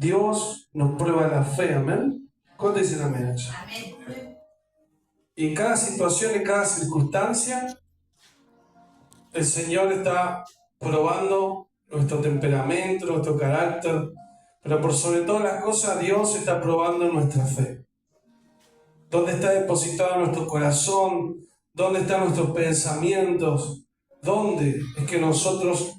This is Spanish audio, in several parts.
Dios nos prueba la fe, amén. ¿Cuántos dicen amén a eso? Amén. Y en cada situación, en cada circunstancia, el Señor está probando nuestro temperamento, nuestro carácter, pero por sobre todas las cosas, Dios está probando nuestra fe. ¿Dónde está depositado nuestro corazón? ¿Dónde están nuestros pensamientos? ¿Dónde es que nosotros,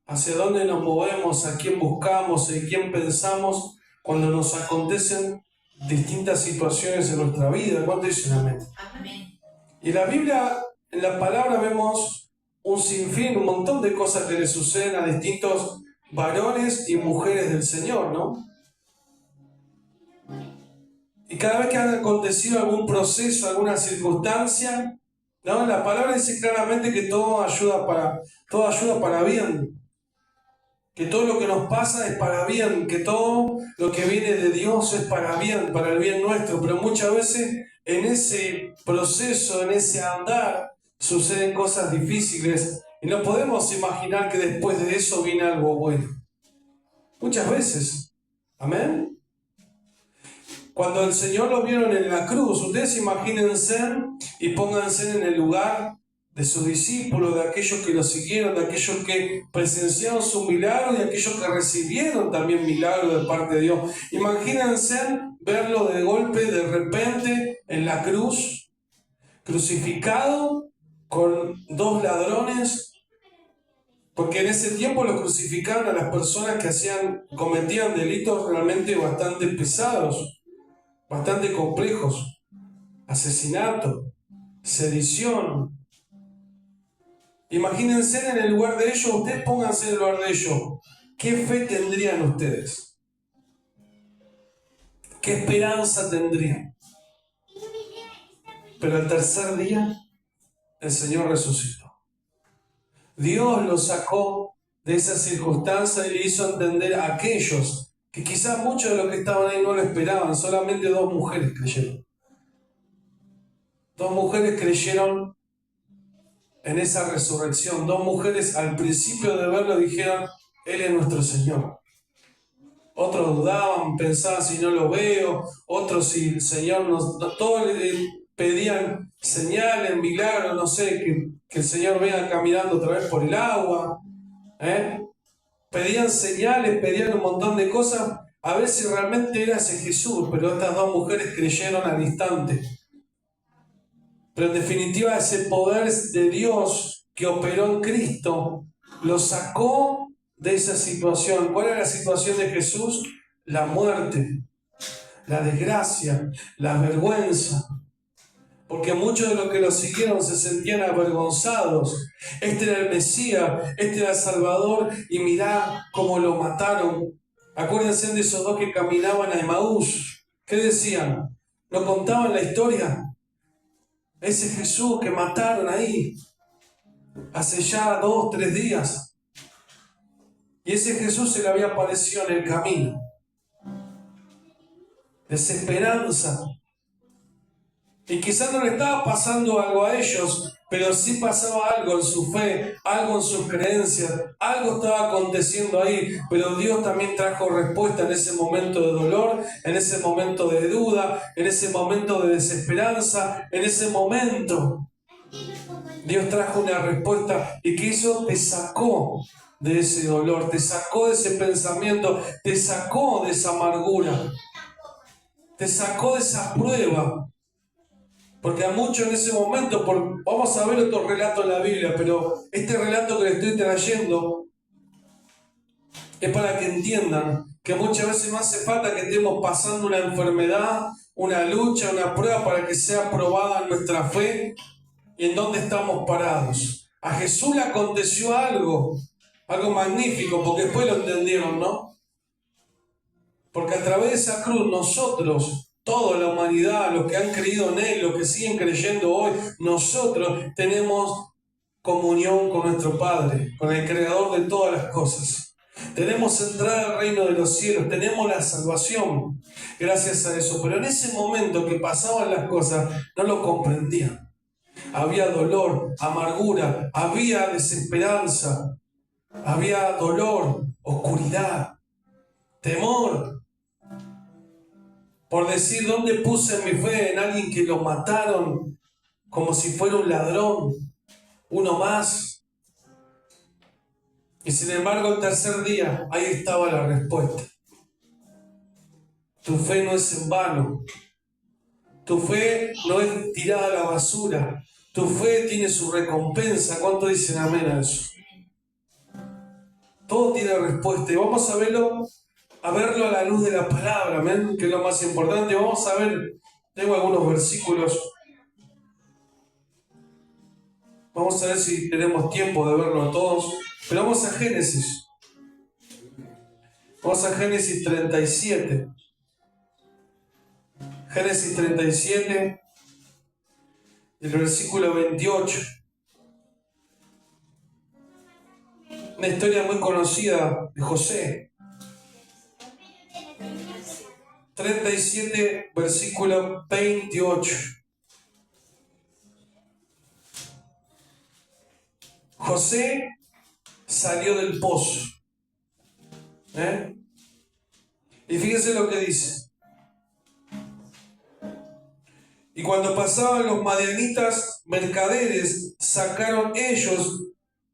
hacia dónde nos movemos, a quién buscamos, en quién pensamos cuando nos acontecen distintas situaciones en nuestra vida? ¿Cuánto dicen amén? Amén. Y en la Biblia, en la palabra vemos un sinfín, un montón de cosas que le suceden a distintos varones y mujeres del Señor, ¿no? Y cada vez que ha acontecido algún proceso, alguna circunstancia, ¿no? La palabra dice claramente que todo ayuda para bien. Que todo lo que nos pasa es para bien, que todo lo que viene de Dios es para bien, para el bien nuestro. Pero muchas veces en ese proceso, en ese andar, suceden cosas difíciles y no podemos imaginar que después de eso viene algo bueno. Muchas veces. Amén. Cuando el Señor lo vieron en la cruz, ustedes imagínense y pónganse en el lugar de sus discípulos, de aquellos que lo siguieron, de aquellos que presenciaron su milagro y aquellos que recibieron también milagro de parte de Dios. Imagínense verlo de golpe, de repente, en la cruz, crucificado con dos ladrones, porque en ese tiempo lo crucificaron a las personas que cometían delitos realmente bastante pesados, bastante complejos: asesinato, sedición. Imagínense en el lugar de ellos, ustedes pónganse en el lugar de ellos. ¿Qué fe tendrían ustedes? ¿Qué esperanza tendrían? Pero el tercer día, el Señor resucitó. Dios los sacó de esa circunstancia y le hizo entender a aquellos que quizás muchos de los que estaban ahí no lo esperaban. Solamente dos mujeres creyeron. Dos mujeres creyeron en esa resurrección. Dos mujeres al principio de verlo dijeron: Él es nuestro Señor. Otros dudaban, pensaban: si no lo veo. Otros: si el Señor nos... Todos pedían señales, milagros, no sé, que el Señor venga caminando otra vez por el agua. Pedían señales, pedían un montón de cosas a ver si realmente era ese Jesús. Pero estas dos mujeres creyeron al instante. Pero en definitiva, ese poder de Dios que operó en Cristo lo sacó de esa situación. ¿Cuál era la situación de Jesús? La muerte, la desgracia, la vergüenza. Porque muchos de los que lo siguieron se sentían avergonzados. Este era el Mesías, este era el Salvador, y mirá cómo lo mataron. Acuérdense de esos dos que caminaban a Emaús. ¿Qué decían? ¿No contaban la historia? Ese Jesús que mataron ahí hace ya 2, 3 días. Y ese Jesús se le había aparecido en el camino. Desesperanza. Y quizás no le estaba pasando algo a ellos, pero sí pasaba algo en su fe, algo en sus creencias, algo estaba aconteciendo ahí. Pero Dios también trajo respuesta en ese momento de dolor, en ese momento de duda, en ese momento de desesperanza, en ese momento. Dios trajo una respuesta y que hizo, te sacó de ese dolor, te sacó de ese pensamiento, te sacó de esa amargura, te sacó de esa prueba. Porque a muchos en ese momento, vamos a ver otro relato en la Biblia, pero este relato que les estoy trayendo es para que entiendan que muchas veces no hace falta que estemos pasando una enfermedad, una lucha, una prueba para que sea probada nuestra fe y en dónde estamos parados. A Jesús le aconteció algo magnífico, porque después lo entendieron, ¿no? Porque a través de esa cruz nosotros, toda la humanidad, los que han creído en Él, los que siguen creyendo hoy, nosotros tenemos comunión con nuestro Padre, con el Creador de todas las cosas. Tenemos entrada al reino de los cielos, tenemos la salvación gracias a eso. Pero en ese momento que pasaban las cosas, no lo comprendían. Había dolor, amargura, había desesperanza, había dolor, oscuridad, temor. por decir, ¿dónde puse mi fe? En alguien que lo mataron como si fuera un ladrón, uno más. Y sin embargo, el tercer día, ahí estaba la respuesta. Tu fe no es en vano. Tu fe no es tirada a la basura. Tu fe tiene su recompensa. ¿Cuánto dicen amén a eso? Todo tiene respuesta. Y vamos a verlo a la luz de la palabra, amén, que es lo más importante. Vamos a ver, tengo algunos versículos. Vamos a ver si tenemos tiempo de verlo todos. Pero vamos a Génesis. Vamos a Génesis 37. Génesis 37, el versículo 28. Una historia muy conocida de José. 37, versículo 28. José salió del pozo. Y fíjense lo que dice. Y cuando pasaban los madianitas mercaderes, sacaron ellos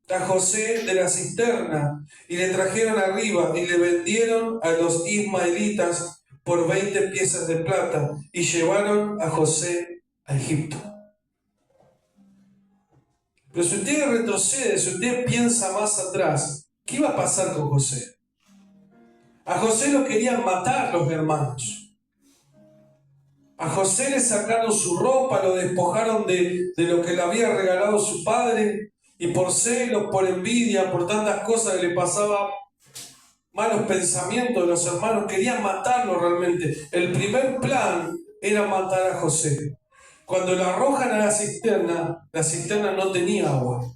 a José de la cisterna y le trajeron arriba y le vendieron a los ismaelitas por 20 piezas de plata y llevaron a José a Egipto. Pero si usted retrocede, si usted piensa más atrás, ¿qué iba a pasar con José? A José lo querían matar los hermanos. A José le sacaron su ropa, lo despojaron de lo que le había regalado su padre, y por celos, por envidia, por tantas cosas que le pasaba, malos pensamientos de los hermanos, querían matarlo realmente. El primer plan era matar a José. Cuando lo arrojan a la cisterna no tenía agua.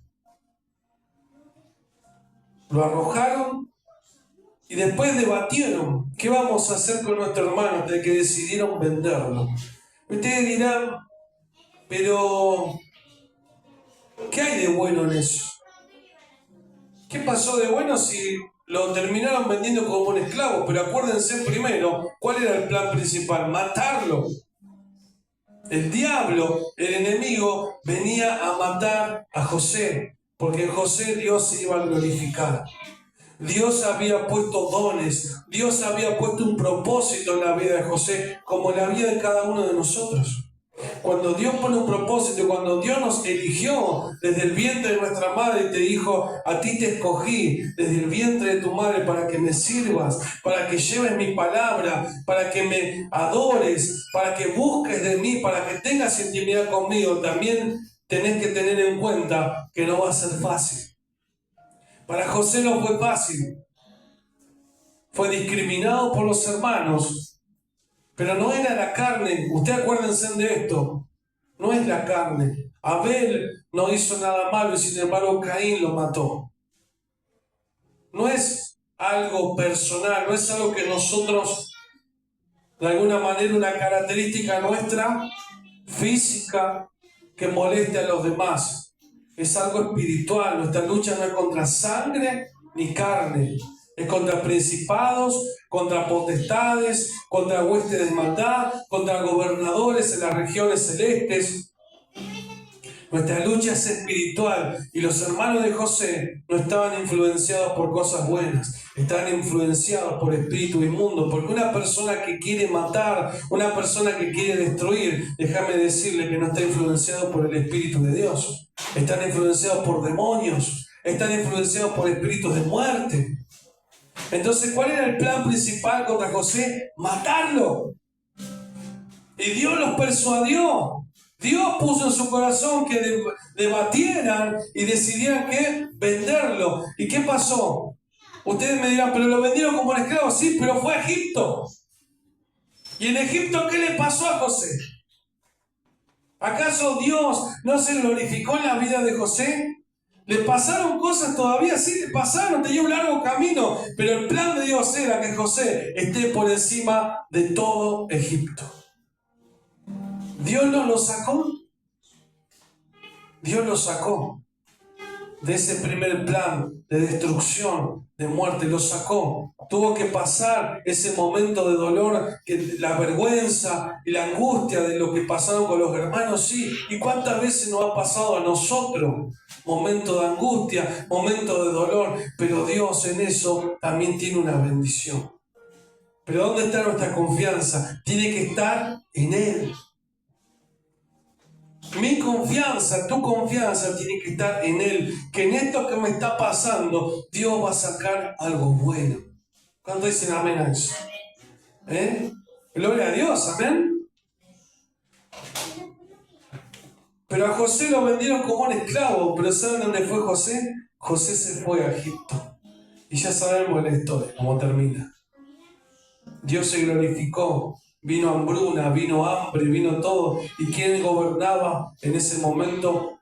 Lo arrojaron y después debatieron, ¿qué vamos a hacer con nuestro hermano? Hasta que decidieron venderlo. Ustedes dirán, pero ¿qué hay de bueno en eso? ¿Qué pasó de bueno si lo terminaron vendiendo como un esclavo? Pero acuérdense primero, ¿cuál era el plan principal? Matarlo. El diablo, el enemigo, venía a matar a José, porque en José Dios se iba a glorificar. Dios había puesto dones, Dios había puesto un propósito en la vida de José, como en la vida de cada uno de nosotros. Cuando Dios pone un propósito, cuando Dios nos eligió desde el vientre de nuestra madre y te dijo, a ti te escogí desde el vientre de tu madre para que me sirvas, para que lleves mi palabra, para que me adores, para que busques de mí, para que tengas intimidad conmigo, también tenés que tener en cuenta que no va a ser fácil. Para José no fue fácil. Fue discriminado por los hermanos. Pero no era la carne. Ustedes acuérdense de esto. No es la carne. Abel no hizo nada malo y sin embargo Caín lo mató. No es algo personal. No es algo que nosotros, de alguna manera, una característica nuestra, física, que moleste a los demás. Es algo espiritual. Nuestra lucha no es contra sangre ni carne. Es contra principados, contra potestades, contra huestes de maldad, contra gobernadores en las regiones celestes. Nuestra lucha es espiritual y los hermanos de José no estaban influenciados por cosas buenas, estaban influenciados por espíritu inmundo, porque una persona que quiere matar, una persona que quiere destruir, déjame decirle que no está influenciado por el Espíritu de Dios. Están influenciados por demonios, están influenciados por espíritus de muerte. Entonces, ¿cuál era el plan principal contra José? Matarlo. Y Dios los persuadió. Dios puso en su corazón que debatieran y decidieran que venderlo. ¿Y qué pasó? Ustedes me dirán, pero lo vendieron como un esclavo. Sí, pero fue a Egipto. ¿Y en Egipto qué le pasó a José? ¿Acaso Dios no se glorificó en la vida de José? ¿Le pasaron cosas todavía? Sí, le pasaron, tenía un largo camino, pero el plan de Dios era que José esté por encima de todo Egipto. Dios no lo sacó. Dios lo sacó. de ese primer plan de destrucción, de muerte, lo sacó. Tuvo que pasar ese momento de dolor, la vergüenza y la angustia de lo que pasaron con los hermanos, sí. ¿Y cuántas veces nos ha pasado a nosotros? Momento de angustia, momento de dolor, pero Dios en eso también tiene una bendición. Pero ¿dónde está nuestra confianza? Tiene que estar en Él. Mi confianza, tu confianza tiene que estar en Él. Que en esto que me está pasando, Dios va a sacar algo bueno. ¿Cuántos dicen amén a eso? Gloria a Dios, amén. Pero a José lo vendieron como un esclavo. Pero ¿saben dónde fue José? José se fue a Egipto. Y ya sabemos la historia, cómo termina. Dios se glorificó. Vino hambruna, vino hambre, vino todo. ¿Y quién gobernaba en ese momento?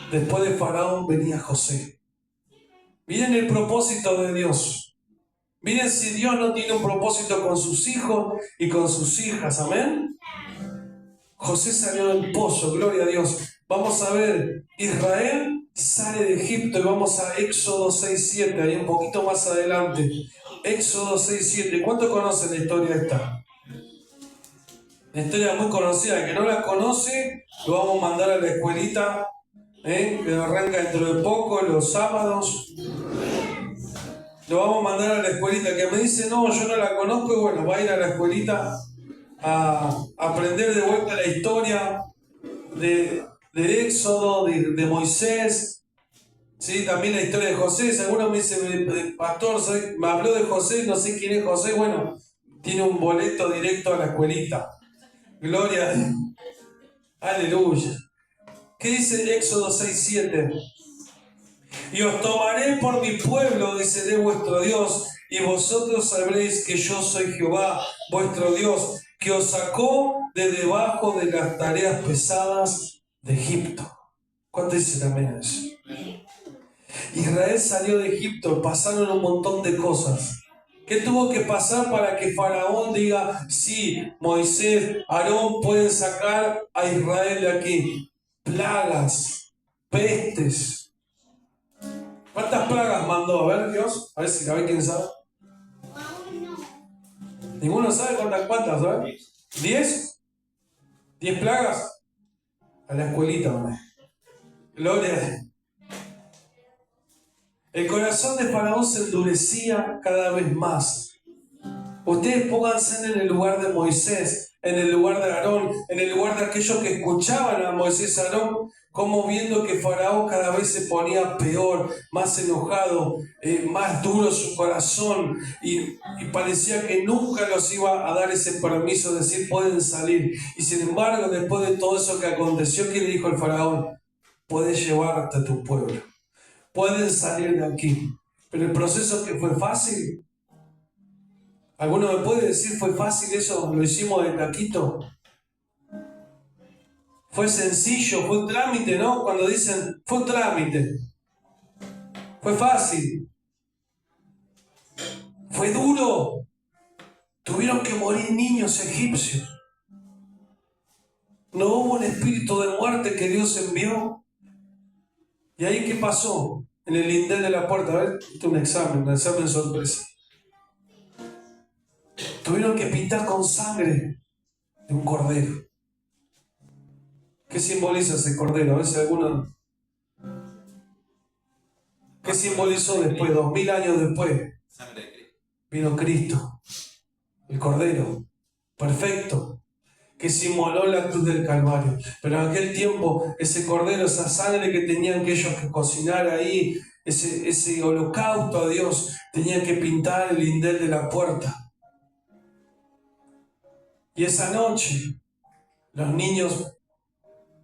Después de Faraón venía José. Miren el propósito de Dios. Miren si Dios no tiene un propósito con sus hijos y con sus hijas. Amén. José salió del pozo, gloria a Dios. Vamos a ver, Israel sale de Egipto y vamos a Éxodo 6:7, ahí un poquito más adelante. Éxodo 6:7. ¿Cuántos conocen la historia esta? La historia muy conocida. El que no la conoce, lo vamos a mandar a la escuelita, que arranca dentro de poco, los sábados. Lo vamos a mandar a la escuelita. Que me dice, no, yo no la conozco, y bueno, va a ir a la escuelita a aprender de vuelta la historia de Éxodo, de Moisés. Sí, también la historia de José. Si alguno me dice, pastor, me habló de José, no sé quién es José, bueno, tiene un boleto directo a la escuelita. Gloria a Dios. Aleluya. ¿Qué dice Éxodo 6:7? Y os tomaré por mi pueblo, dice vuestro Dios, y vosotros sabréis que yo soy Jehová, vuestro Dios, que os sacó de debajo de las tareas pesadas de Egipto. ¿Cuánto dicen amén a eso? Israel salió de Egipto, pasaron un montón de cosas. ¿Qué tuvo que pasar para que Faraón diga, sí, Moisés, Aarón pueden sacar a Israel de aquí? Plagas, pestes. ¿Cuántas plagas mandó? A ver, Dios, a ver quién sabe. Ninguno sabe cuántas, ¿sabes? ¿10? ¿10 plagas? A la escuelita, ¿no? Gloria a Dios. El corazón de Faraón se endurecía cada vez más. Ustedes pónganse en el lugar de Moisés, en el lugar de Aarón, en el lugar de aquellos que escuchaban a Moisés y Aarón, como viendo que Faraón cada vez se ponía peor, más enojado, más duro su corazón, y parecía que nunca los iba a dar ese permiso de decir pueden salir. Y sin embargo, después de todo eso que aconteció, ¿qué le dijo el Faraón? Puedes llevarte a tu pueblo. Pueden salir de aquí. Pero el proceso que fue fácil. ¿Alguno me puede decir fue fácil eso? ¿Lo hicimos de taquito? Fue sencillo, fue un trámite, ¿no? Cuando dicen fue un trámite. Fue fácil. Fue duro. Tuvieron que morir niños egipcios. No hubo un espíritu de muerte que Dios envió. ¿Y ahí qué pasó? En el lindel de la puerta. A ver, esto es un examen sorpresa. Tuvieron que pintar con sangre de un cordero. ¿Qué simboliza ese cordero? A ver si alguno... ¿Qué simbolizó después? 2000 años después. Vino Cristo, el cordero, perfecto, que simboló la cruz del Calvario. Pero en aquel tiempo, ese cordero, esa sangre que tenían que ellos que cocinar ahí, ese holocausto a Dios, tenían que pintar el lindel de la puerta. Y esa noche, los niños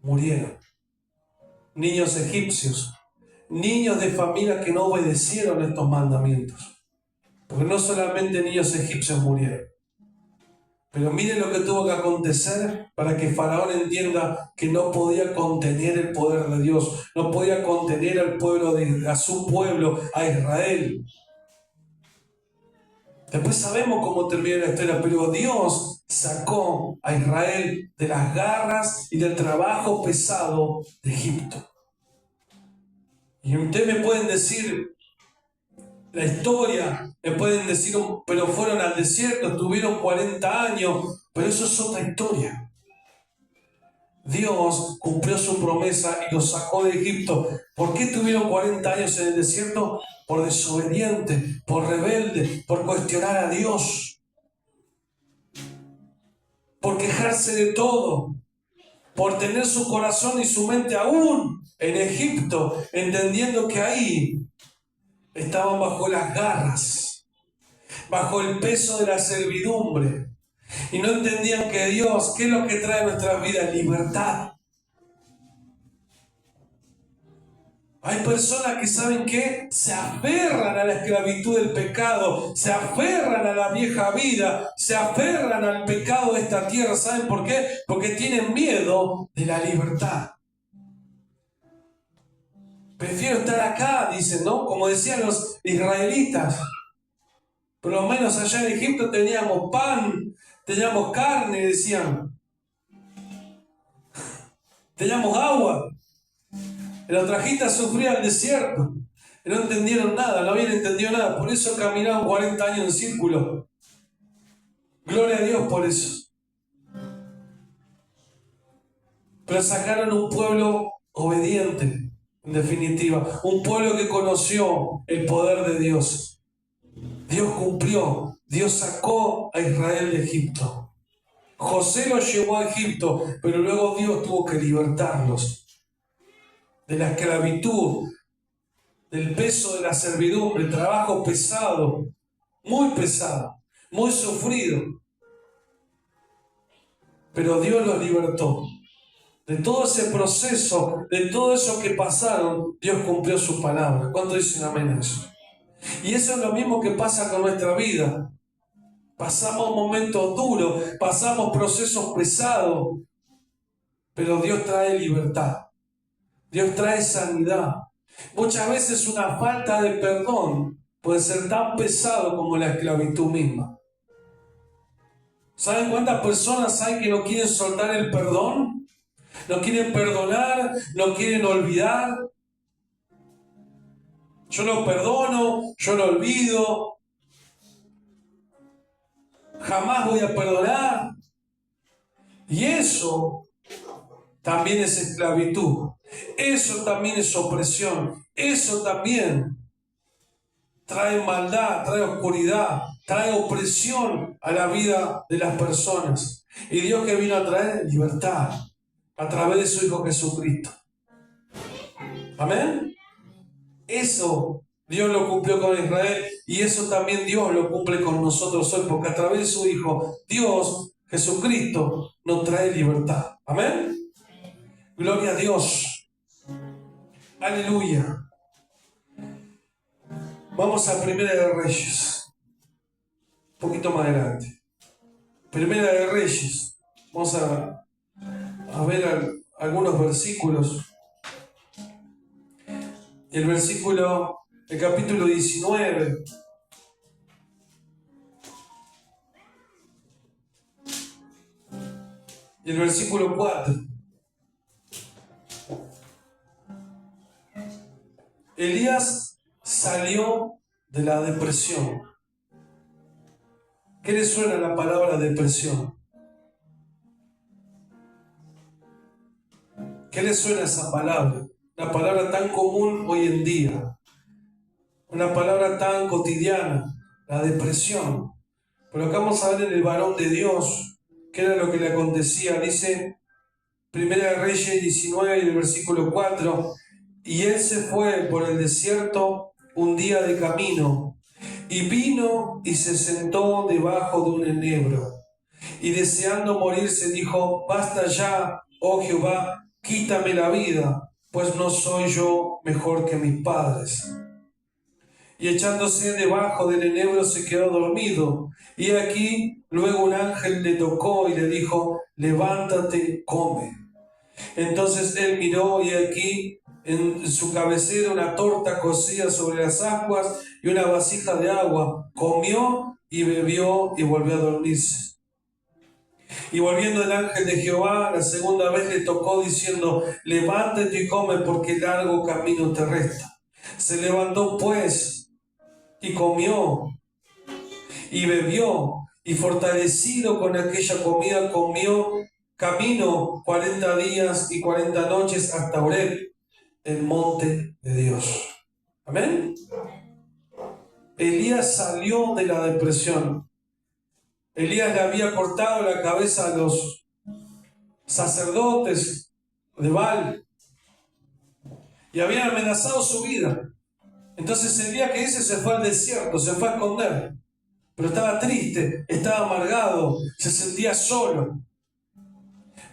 murieron. Niños egipcios, niños de familias que no obedecieron estos mandamientos. Porque no solamente niños egipcios murieron. Pero miren lo que tuvo que acontecer para que Faraón entienda que no podía contener el poder de Dios, no podía contener al pueblo a su pueblo, a Israel. Después sabemos cómo termina la historia, pero Dios sacó a Israel de las garras y del trabajo pesado de Egipto. Y ustedes me pueden decir la historia, me pueden decir, pero fueron al desierto, estuvieron 40 años, pero eso es otra historia. Dios cumplió su promesa y los sacó de Egipto. ¿Por qué estuvieron 40 años en el desierto? Por desobediente, por rebelde, por cuestionar a Dios, por quejarse de todo, por tener su corazón y su mente aún en Egipto, entendiendo que ahí estaban bajo las garras, bajo el peso de la servidumbre, y no entendían que Dios, ¿qué es lo que trae a nuestras vidas? Libertad. Hay personas que saben que se aferran a la esclavitud del pecado, se aferran a la vieja vida, se aferran al pecado de esta tierra. ¿Saben por qué? Porque tienen miedo de la libertad. Prefiero estar acá, dicen, ¿no? Como decían los israelitas. Por lo menos allá en Egipto teníamos pan, teníamos carne, decían. Teníamos agua. Los trajitas sufrían el desierto. No entendieron nada, no habían entendido nada. Por eso caminaron 40 años en círculo. Gloria a Dios por eso. Pero sacaron un pueblo obediente, en definitiva. Un pueblo que conoció el poder de Dios. Dios cumplió. Dios sacó a Israel de Egipto. José los llevó a Egipto, pero luego Dios tuvo que libertarlos de la esclavitud, del peso de la servidumbre, trabajo pesado, muy sufrido. Pero Dios los libertó. De todo ese proceso, de todo eso que pasaron, Dios cumplió su palabra. ¿Cuántos dicen amén a eso? Y eso es lo mismo que pasa con nuestra vida. Pasamos momentos duros, pasamos procesos pesados, pero Dios trae libertad. Dios trae sanidad. Muchas veces una falta de perdón puede ser tan pesado como la esclavitud misma. ¿Saben cuántas personas hay que no quieren soltar el perdón? No quieren perdonar, no quieren olvidar. Yo lo perdono, yo lo olvido. Jamás voy a perdonar. Y eso también es esclavitud. Eso también es opresión. Eso también trae maldad, trae oscuridad, trae opresión a la vida de las personas. Y Dios que vino a traer libertad a través de su Hijo Jesucristo. Amén. Eso Dios lo cumplió con Israel y eso también Dios lo cumple con nosotros hoy, porque a través de su Hijo, Dios, Jesucristo, nos trae libertad. Amén. Gloria a Dios. Aleluya. Vamos a Primera de Reyes. Un poquito más adelante. Primera de Reyes. Vamos a ver algunos versículos. El capítulo 19. Y el versículo 4. Elías salió de la depresión. ¿Qué le suena la palabra depresión? ¿Qué le suena esa palabra? Una palabra tan común hoy en día. Una palabra tan cotidiana. La depresión. Pero acá vamos a ver en el varón de Dios qué era lo que le acontecía. Dice Primera de Reyes 19 y el versículo 4. Y él se fue por el desierto un día de camino, y vino y se sentó debajo de un enebro, y deseando morirse dijo: basta ya, oh Jehová, quítame la vida, pues no soy yo mejor que mis padres. Y echándose debajo del enebro se quedó dormido, y aquí luego un ángel le tocó y le dijo: levántate, come. Entonces él miró y aquí en su cabecera una torta cocida sobre las ascuas y una vasija de agua. Comió y bebió y volvió a dormirse. Y volviendo el ángel de Jehová la segunda vez le tocó diciendo: levántate y come, porque largo camino te resta. Se levantó pues y comió y bebió, y fortalecido con aquella comida comió camino 40 días y 40 noches hasta Horeb, el monte de Dios. Amén. Elías salió de la depresión. Elías le había cortado la cabeza a los sacerdotes de Baal y habían amenazado su vida. Entonces el día que hizo se fue al desierto, se fue a esconder. Pero estaba triste, estaba amargado, se sentía solo.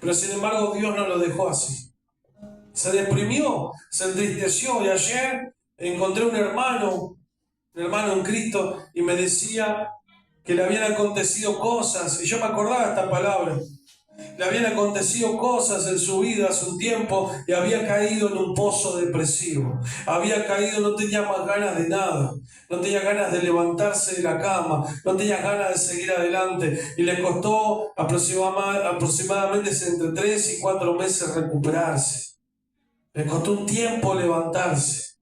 Pero sin embargo Dios no lo dejó así. Se deprimió, se entristeció, y ayer encontré un hermano en Cristo, y me decía que le habían acontecido cosas, y yo me acordaba esta palabra. Le habían acontecido cosas en su vida hace un tiempo y había caído en un pozo depresivo. Había caído, no tenía más ganas de nada. No tenía ganas de levantarse de la cama. No tenía ganas de seguir adelante. Y le costó aproximadamente entre 3 y 4 meses recuperarse. Le costó un tiempo levantarse.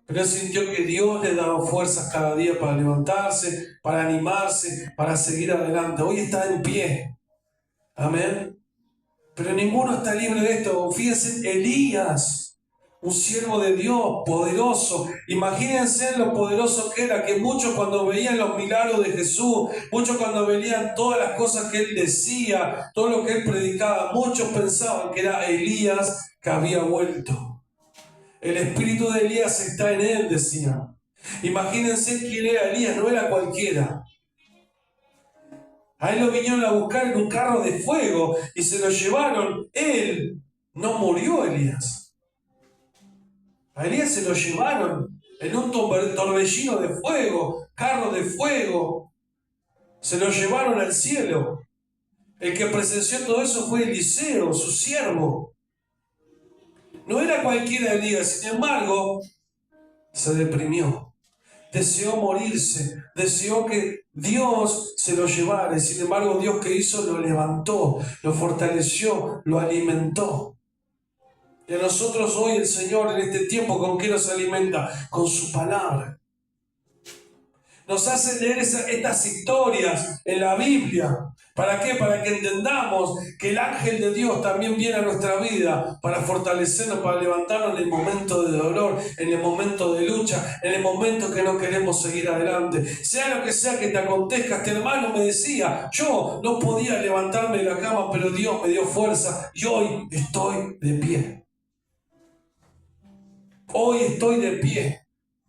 Pero él sintió que Dios le daba fuerzas cada día para levantarse, para animarse, para seguir adelante. Hoy está en pie. Amén. Pero ninguno está libre de esto. Fíjense, Elías, un siervo de Dios, poderoso. Imagínense lo poderoso que era, que muchos cuando veían los milagros de Jesús, muchos cuando veían todas las cosas que él decía, todo lo que él predicaba, muchos pensaban que era Elías que había vuelto. El espíritu de Elías está en él, decían. Imagínense quién era Elías, no era cualquiera. A él lo vinieron a buscar en un carro de fuego y se lo llevaron. Él no murió, Elías. A Elías se lo llevaron en un torbellino de fuego, carro de fuego. Se lo llevaron al cielo. El que presenció todo eso fue Eliseo, su siervo. No era cualquiera Elías, sin embargo, se deprimió. Deseó morirse, deseó que Dios se lo llevara. Y sin embargo, Dios, ¿qué hizo? Lo levantó, lo fortaleció, lo alimentó. Y a nosotros hoy el Señor en este tiempo, ¿con qué nos alimenta? Con su palabra. Nos hace leer estas historias en la Biblia. ¿Para qué? Para que entendamos que el ángel de Dios también viene a nuestra vida para fortalecernos, para levantarnos en el momento de dolor, en el momento de lucha, en el momento que no queremos seguir adelante. Sea lo que sea que te acontezca, este hermano me decía, yo no podía levantarme de la cama, pero Dios me dio fuerza y hoy estoy de pie. Hoy estoy de pie.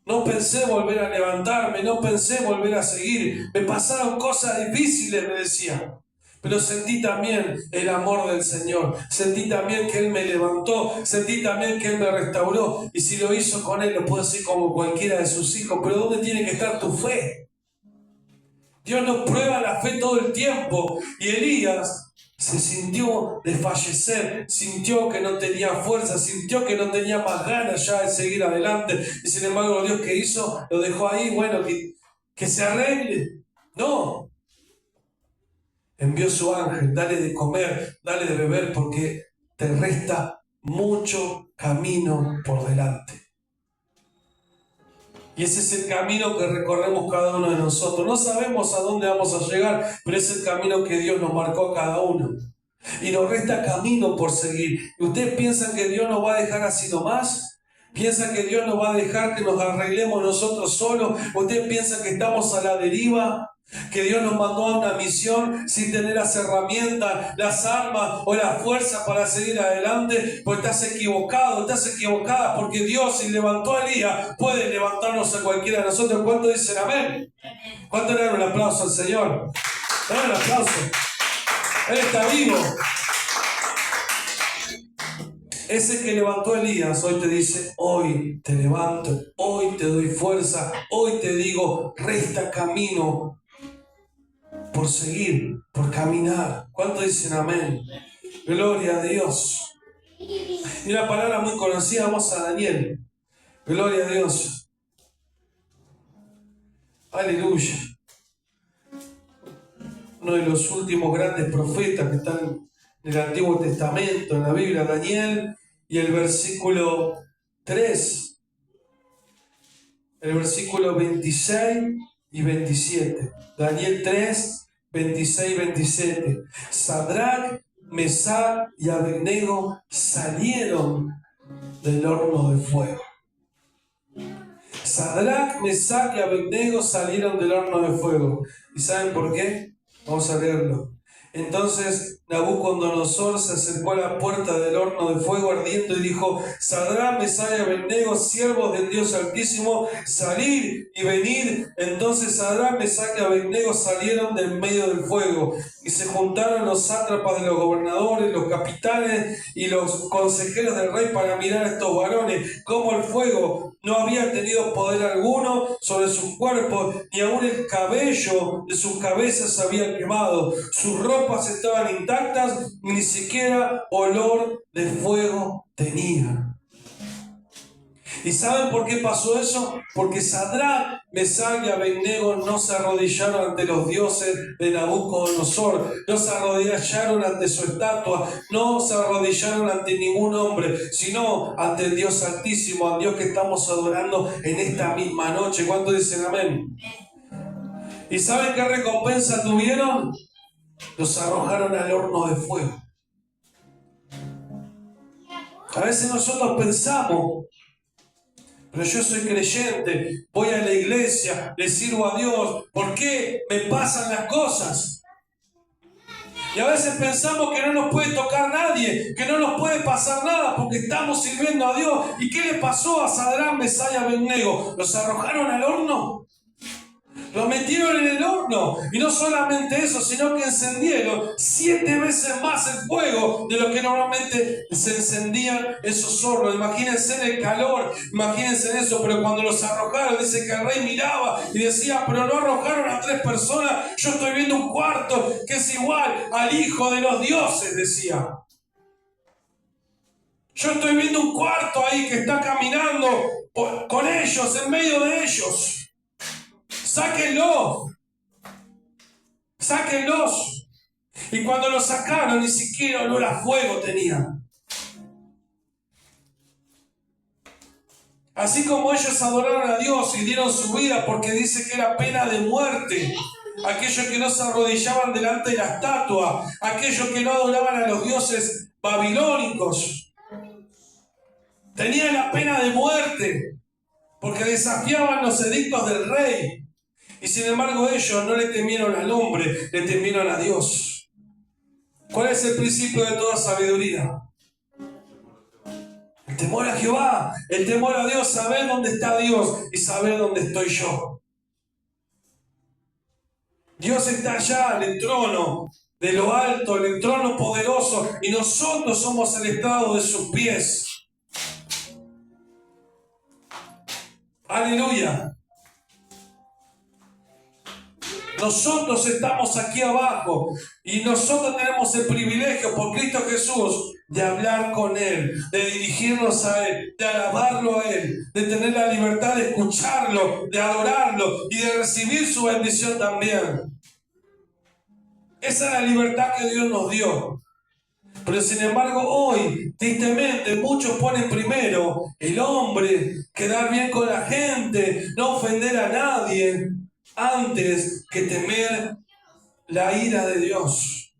No pensé volver a levantarme, no pensé volver a seguir. Me pasaron cosas difíciles, me decía. Pero sentí también el amor del Señor. Sentí también que Él me levantó. Sentí también que Él me restauró. Y si lo hizo con Él, lo puedo hacer como cualquiera de sus hijos. Pero ¿dónde tiene que estar tu fe? Dios nos prueba la fe todo el tiempo. Y Elías se sintió desfallecer, sintió que no tenía fuerza, sintió que no tenía más ganas ya de seguir adelante. Y sin embargo, Dios, ¿qué hizo? Lo dejó ahí, bueno, que se arregle. No. Envió su ángel, dale de comer, dale de beber, porque te resta mucho camino por delante. Y ese es el camino que recorremos cada uno de nosotros. No sabemos a dónde vamos a llegar, pero es el camino que Dios nos marcó a cada uno. Y nos resta camino por seguir. ¿Y ustedes piensan que Dios nos va a dejar así nomás? ¿Piensan que Dios nos va a dejar que nos arreglemos nosotros solos? ¿Ustedes piensan que estamos a la deriva? ¿Que Dios nos mandó a una misión sin tener las herramientas, las armas o la fuerza para seguir adelante? Pues estás equivocada, porque Dios, si levantó a Elías, puede levantarnos a cualquiera de nosotros. ¿Cuánto dicen amén? ¿Cuánto le dan un aplauso al Señor? Dan un aplauso. Él está vivo. Ese que levantó a Elías hoy te dice, hoy te levanto, hoy te doy fuerza, hoy te digo, resta camino por seguir, por caminar. ¿Cuántos dicen amén? Gloria a Dios. Y una palabra muy conocida, vamos a Daniel. Gloria a Dios. Aleluya. Uno de los últimos grandes profetas que están en el Antiguo Testamento, en la Biblia, Daniel, y el versículo 3 el versículo 26 y 27. Daniel 3, 26 y 27. Sadrac, Mesach y Abednego salieron del horno de fuego. Sadrac, Mesach y Abednego salieron del horno de fuego. ¿Y saben por qué? Vamos a leerlo. Entonces Nabucodonosor se acercó a la puerta del horno de fuego ardiendo y dijo: Sadrac, Mesach y Abednego, siervos del Dios Altísimo, salid y venid. Entonces Sadrac, Mesach y Abednego salieron del medio del fuego, y se juntaron los sátrapas de los gobernadores, los capitanes y los consejeros del rey para mirar a estos varones, como el fuego no había tenido poder alguno sobre sus cuerpos, ni aun el cabello de sus cabezas se había quemado. Sus ropas estaban intactas, ni siquiera olor de fuego tenían. ¿Y saben por qué pasó eso? Porque Sadrac, Mesach y Abednego no se arrodillaron ante los dioses de Nabucodonosor, no se arrodillaron ante su estatua, no se arrodillaron ante ningún hombre, sino ante el Dios Altísimo, al Dios que estamos adorando en esta misma noche. ¿Cuántos dicen amén? ¿Y saben qué recompensa tuvieron? Los arrojaron al horno de fuego. A veces nosotros pensamos: pero yo soy creyente, voy a la iglesia, le sirvo a Dios, ¿por qué me pasan las cosas? Y a veces pensamos que no nos puede tocar nadie, que no nos puede pasar nada porque estamos sirviendo a Dios. ¿Y qué le pasó a Sadrac, Mesach y Abednego? ¿Los arrojaron al horno? Los metieron en el horno, y no solamente eso, sino que encendieron 7 veces más el fuego de lo que normalmente se encendían esos hornos. Imagínense en el calor, imagínense en eso. Pero cuando los arrojaron, dice que el rey miraba y decía: pero no arrojaron a 3 personas, yo estoy viendo un cuarto que es igual al Hijo de los dioses, decía. Yo estoy viendo un cuarto ahí que está caminando con ellos, en medio de ellos. Sáquenlos. Sáquenlos. Y cuando los sacaron, ni siquiera olor a fuego tenían. Así como ellos adoraron a Dios y dieron su vida, porque dice que era pena de muerte, aquellos que no se arrodillaban delante de la estatua, aquellos que no adoraban a los dioses babilónicos, tenían la pena de muerte, porque desafiaban los edictos del rey. Y sin embargo ellos no le temieron al hombre, le temieron a Dios. ¿Cuál es el principio de toda sabiduría? El temor a Jehová, el temor a Dios, saber dónde está Dios y saber dónde estoy yo. Dios está allá en el trono de lo alto, en el trono poderoso, y nosotros somos el estrado de sus pies. Aleluya. Nosotros estamos aquí abajo y nosotros tenemos el privilegio por Cristo Jesús de hablar con Él, de dirigirnos a Él, de alabarlo a Él, de tener la libertad de escucharlo, de adorarlo y de recibir su bendición también. Esa es la libertad que Dios nos dio. Pero sin embargo hoy, tristemente, muchos ponen primero el hombre, quedar bien con la gente, no ofender a nadie, antes que temer la ira de Dios.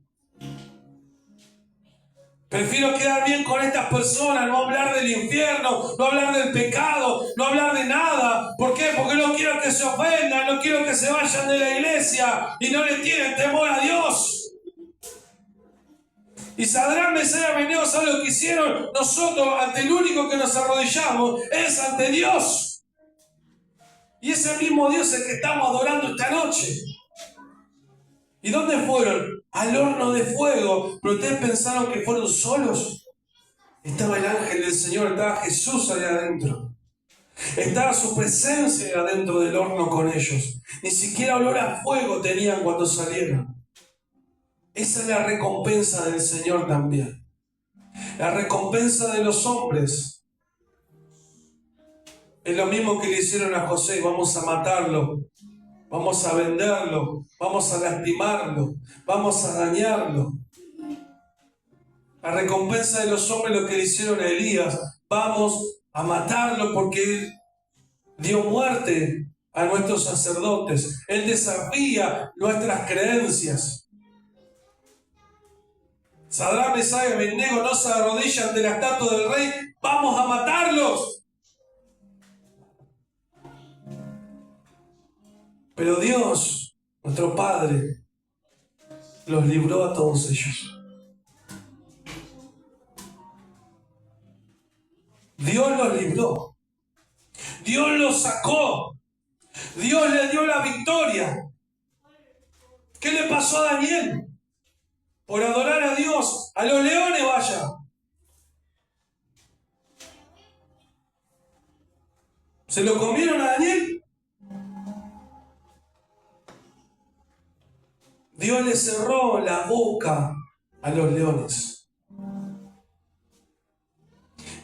Prefiero quedar bien con estas personas, no hablar del infierno, no hablar del pecado, no hablar de nada. ¿Por qué? Porque no quiero que se ofendan, no quiero que se vayan de la iglesia y no le tienen temor a Dios. Y Sadrac, Mesach y Abednego, ¿saben lo que hicieron? Nosotros, ante el único que nos arrodillamos, es ante Dios. Y ese mismo Dios es el que estamos adorando esta noche. ¿Y dónde fueron? Al horno de fuego. ¿Pero ustedes pensaron que fueron solos? Estaba el ángel del Señor, estaba Jesús allá adentro. Estaba su presencia allá adentro del horno con ellos. Ni siquiera olor a fuego tenían cuando salieron. Esa es la recompensa del Señor también. La recompensa de los hombres es lo mismo que le hicieron a José: vamos a matarlo, vamos a venderlo, vamos a lastimarlo, vamos a dañarlo. La recompensa de los hombres es lo que le hicieron a Elías: vamos a matarlo porque dio muerte a nuestros sacerdotes. Él desafía nuestras creencias. Sadrach, Mesach y Abednego no se arrodillan ante la estatua del rey. ¡Vamos a matarlos! Pero Dios, nuestro Padre, los libró a todos ellos. Dios los libró. Dios los sacó. Dios le dio la victoria. ¿Qué le pasó a Daniel? Por adorar a Dios, a los leones vaya. ¿Se lo comieron a Daniel? Dios le cerró la boca a los leones.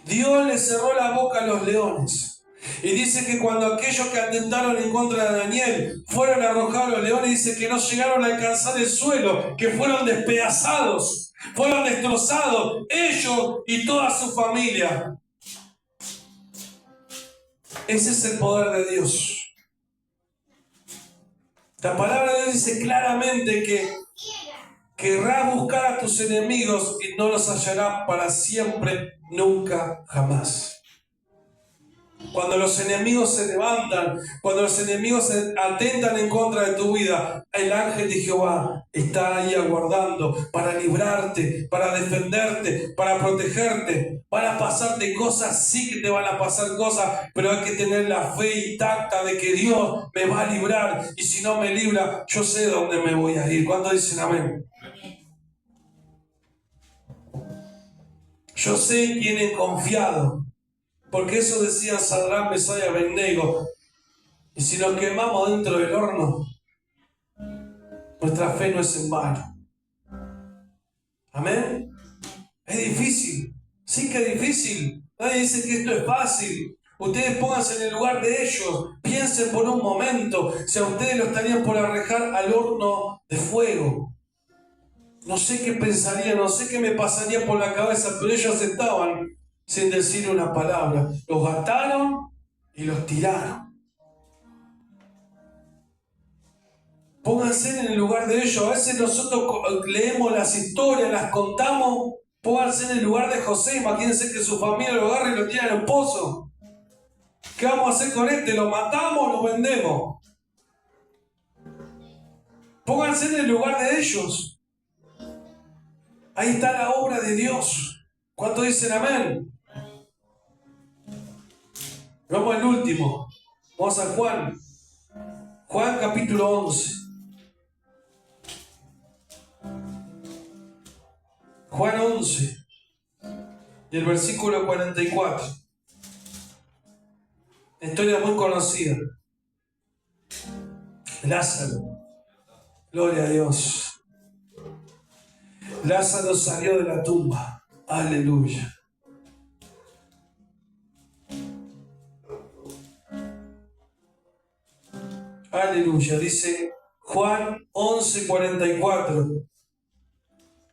Dios le cerró la boca a los leones. Y dice que cuando aquellos que atentaron en contra de Daniel fueron arrojados a los leones, dice que no llegaron a alcanzar el suelo, que fueron despedazados, fueron destrozados, ellos y toda su familia. Ese es el poder de Dios. La palabra de Dios dice claramente que querrás buscar a tus enemigos y no los hallarás para siempre, nunca, jamás. Cuando los enemigos se levantan, cuando los enemigos se atentan en contra de tu vida, el ángel de Jehová está ahí aguardando para librarte, para defenderte, para protegerte. Van a pasarte cosas, sí que te van a pasar cosas, pero hay que tener la fe intacta de que Dios me va a librar. Y si no me libra, yo sé dónde me voy a ir. ¿Cuántos dicen amén? Yo sé en quién he confiado. Porque eso decían Sadrach, Mesach y Abednego. Y si nos quemamos dentro del horno, nuestra fe no es en vano. ¿Amén? Es difícil. Sí que es difícil. Nadie dice que esto es fácil. Ustedes pónganse en el lugar de ellos. Piensen por un momento si a ustedes lo estarían por arrojar al horno de fuego. No sé qué pensaría, no sé qué me pasaría por la cabeza, pero ellos estaban sin decir una palabra. Los ataron y los tiraron. Pónganse en el lugar de ellos. A veces nosotros leemos las historias, las contamos. Pónganse en el lugar de José. Imagínense que su familia lo agarra y lo tira en el pozo. ¿Qué vamos a hacer con este? ¿Lo matamos o lo vendemos? Pónganse en el lugar de ellos. Ahí está la obra de Dios. ¿Cuántos dicen amén? Vamos al último. Vamos a Juan. Juan capítulo 11. Juan 11. Y el versículo 44. Una historia muy conocida. Lázaro. Gloria a Dios. Lázaro salió de la tumba. Aleluya. Aleluya. Dice Juan 11:44.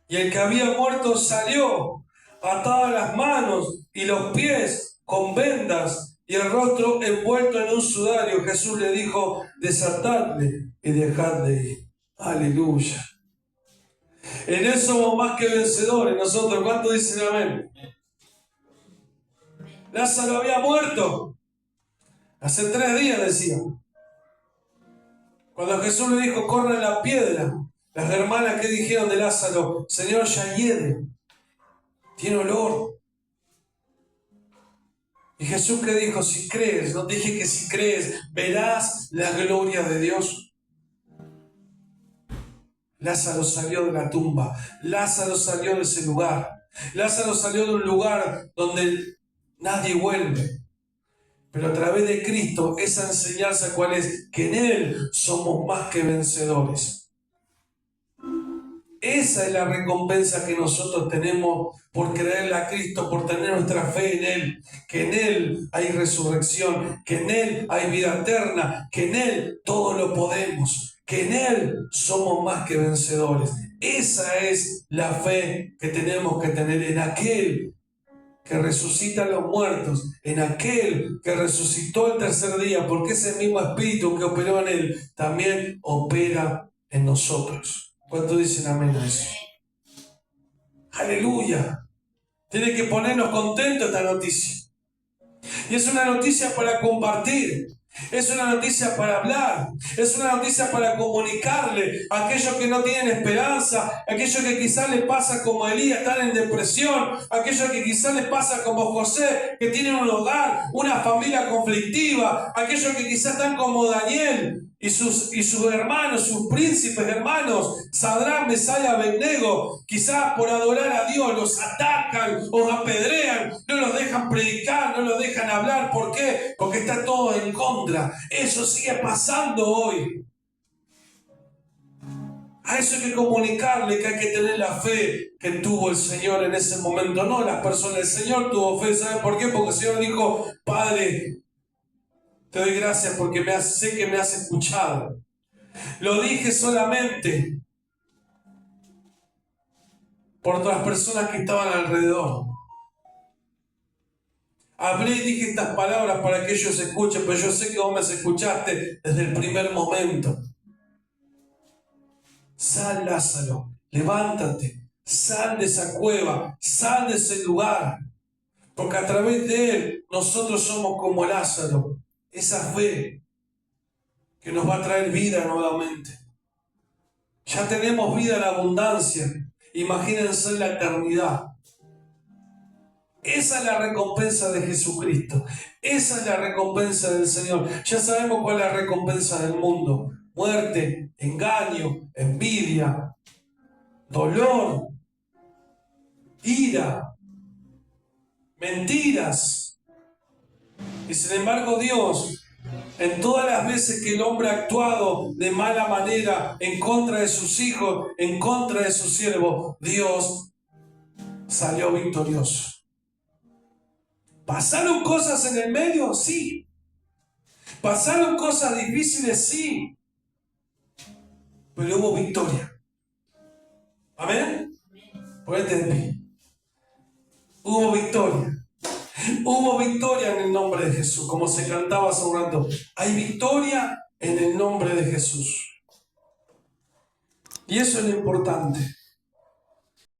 Y el que había muerto salió, atadas las manos y los pies con vendas y el rostro envuelto en un sudario. Jesús le dijo: desatadle y dejadle ir. Aleluya. En eso somos más que vencedores nosotros. ¿Cuántos dicen amén? Lázaro había muerto. Hace 3 días decía. Cuando Jesús le dijo: corre la piedra, las hermanas que dijeron de Lázaro: Señor, ya hiede, tiene olor. Y Jesús que dijo: si crees, no te dije que si crees, verás la gloria de Dios. Lázaro salió de la tumba. Lázaro salió de ese lugar. Lázaro salió de un lugar donde nadie vuelve. Pero a través de Cristo, esa enseñanza, ¿cuál es? Que en Él somos más que vencedores. Esa es la recompensa que nosotros tenemos por creerle a Cristo, por tener nuestra fe en Él. Que en Él hay resurrección, que en Él hay vida eterna, que en Él todo lo podemos. Que en Él somos más que vencedores. Esa es la fe que tenemos que tener en aquel que resucita a los muertos, en aquel que resucitó el tercer día, porque ese mismo Espíritu que operó en él, también opera en nosotros. ¿Cuántos dicen amén a eso? ¡Aleluya! Tiene que ponernos contentos esta noticia. Y es una noticia para compartir. Es una noticia para hablar, es una noticia para comunicarle a aquellos que no tienen esperanza, a aquellos que quizás les pasa como Elías, están en depresión, a aquellos que quizás les pasa como José, que tienen un hogar, una familia conflictiva, a aquellos que quizás están como Daniel y sus hermanos, sus príncipes hermanos, Sadrach, Mesach y Abednego, quizás por adorar a Dios los atacan, los apedrean, no los dejan predicar, no los dejan hablar. ¿Por qué? Porque está todo en contra. Eso sigue pasando hoy. A eso hay que comunicarle que hay que tener la fe que tuvo el Señor en ese momento. No las personas, el Señor tuvo fe. ¿Saben por qué? Porque el Señor dijo: Padre, te doy gracias porque sé que me has escuchado. Lo dije solamente por todas las personas que estaban alrededor. Hablé y dije estas palabras para que ellos escuchen, pero yo sé que vos me escuchaste desde el primer momento. Sal, Lázaro, levántate, sal de esa cueva, sal de ese lugar, porque a través de él nosotros somos como Lázaro, esa fe que nos va a traer vida nuevamente. Ya tenemos vida en abundancia, imagínense la eternidad. Esa es la recompensa de Jesucristo, esa es la recompensa del Señor. Ya sabemos cuál es la recompensa del mundo: muerte, engaño, envidia, dolor, ira, mentiras. Y sin embargo Dios, en todas las veces que el hombre ha actuado de mala manera en contra de sus hijos, en contra de sus siervos, Dios salió victorioso. ¿Pasaron cosas en el medio? Sí. ¿Pasaron cosas difíciles? Sí. Pero hubo victoria. ¿Amén? Ponete de pie. Hubo victoria. Hubo victoria en el nombre de Jesús, como se cantaba hace un rato. Hay victoria en el nombre de Jesús. Y eso es lo importante.